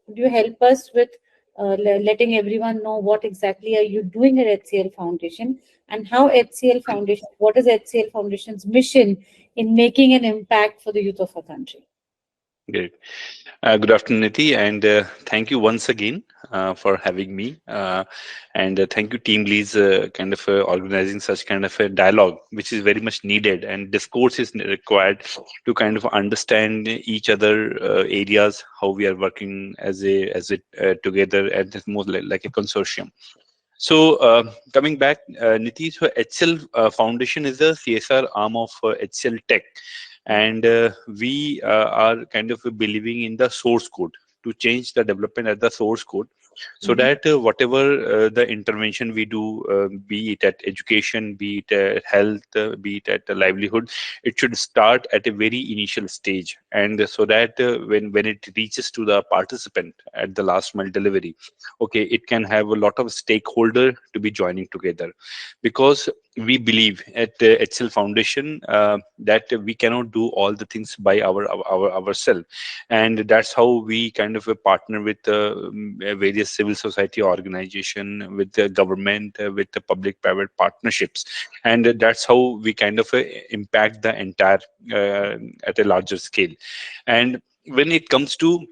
could you help us with letting everyone know what exactly are you doing at HCL Foundation, and how HCL Foundation, what is HCL Foundation's mission in making an impact for the youth of our country? Great. Good afternoon, Niti, and thank you once again for having me. And thank you, TeamLease, kind of organizing such kind of a dialogue, which is very much needed, and discourse is required to kind of understand each other areas, how we are working as a together, and it's more like a consortium. So coming back, Niti, so HCL Foundation is a CSR arm of HCL Tech, and we are kind of believing in the source code to change the development at the source code, so Mhm. that whatever the intervention we do, be it at education, be it at health, be it at livelihood, it should start at a very initial stage, and so that when it reaches to the participant at the last mile delivery, okay, it can have a lot of stakeholder to be joining together, because we believe at HCL Foundation that we cannot do all the things by ourselves, and that's how we kind of partner with various civil society organization, with the government, with the public-private partnerships, and that's how we kind of impact the entire at a larger scale. And when it comes to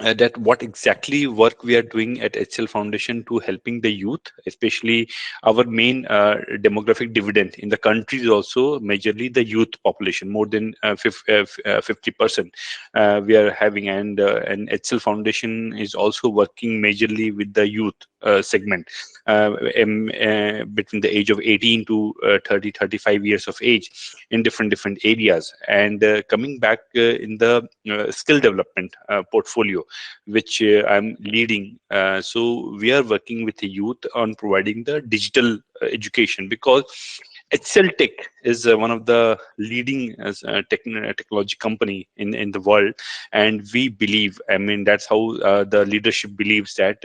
that what exactly work we are doing at HCL Foundation to helping the youth, especially our main demographic dividend in the country is also majorly the youth population, more than 50%. We are having, and HCL Foundation is also working majorly with the youth segment, between the age of 18 to 35 years of age, in different areas. And coming back in the skill development portfolio, which I'm leading. So we are working with the youth on providing the digital education, because HCL Tech is one of the leading technology company in the world, and we believe, I mean, that's how the leadership believes that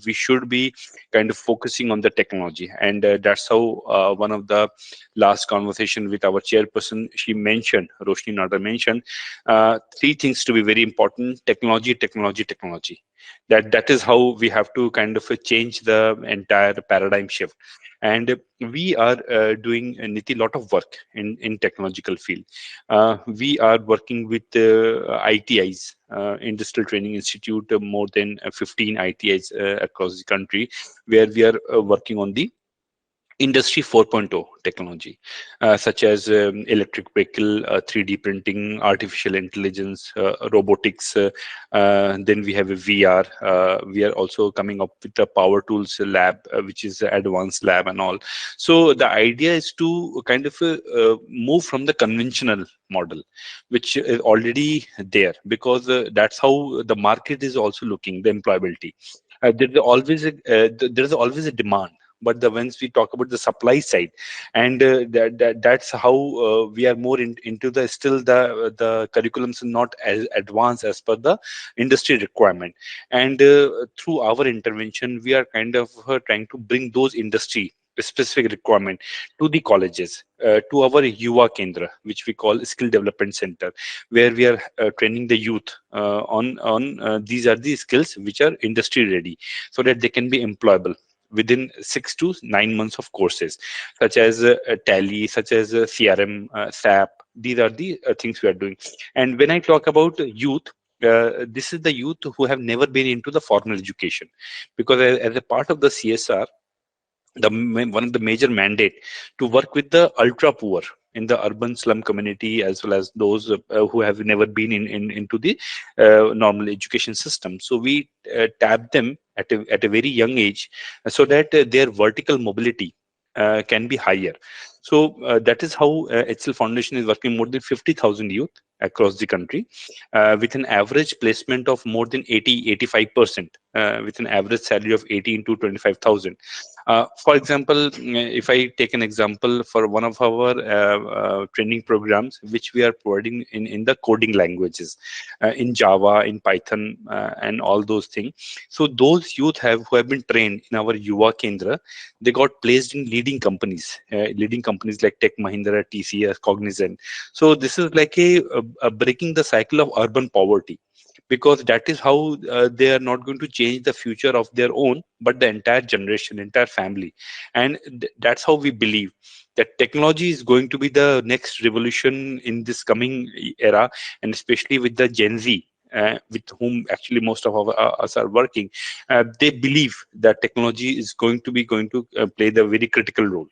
we should be kind of focusing on the technology, and that's how one of the last conversation with our chairperson, she mentioned, Roshni Nada mentioned, three things to be very important: technology, technology, technology. That is how we have to kind of change the entire paradigm shift. And we are doing a Niti lot of work in technological field. We are working with ITIs, Industrial Training Institute, more than 15 ITIs across the country, where we are working on the Industry 4.0 technology, such as electric vehicle, 3D printing, artificial intelligence, robotics. Then we have a VR. We are also coming up with the Power Tools lab, which is the advanced lab and all. So the idea is to kind of move from the conventional model, which is already there, because that's how the market is also looking, the employability. There is always a demand, but once we talk about the supply side, and that's how we are more into the, still the curriculums are not as advanced as per the industry requirement. And through our intervention, we are kind of trying to bring those industry specific requirement to the colleges, to our Yuva Kendra, which we call Skill Development Center, where we are training the youth on these are the skills which are industry ready, so that they can be employable within 6 to 9 months of courses, such as Tally, such as CRM, SAP. These are the things we are doing. And when I talk about youth, this is the youth who have never been into the formal education, because as a part of the CSR, one of the major mandate to work with the ultra poor in the urban slum community, as well as those who have never been into the normal education system. So we tap them at a very young age, so that their vertical mobility can be higher. So that is how HCL Foundation is working more than 50,000 youth across the country, with an average placement of more than 85%, with an average salary of 18 to 25,000. For example, if I take an example for one of our training programs, which we are providing in the coding languages, in Java, in Python, and all those things. So those youth who have been trained in our Yuva Kendra, they got placed in leading companies like Tech Mahindra, TCS, Cognizant. So this is like a breaking the cycle of urban poverty, because that is how they are not going to change the future of their own, but the entire generation, entire family. And that's how we believe that technology is going to be the next revolution in this coming era, and especially with the Gen Z, with whom actually most of us are working. They believe that technology is going to play the very critical role.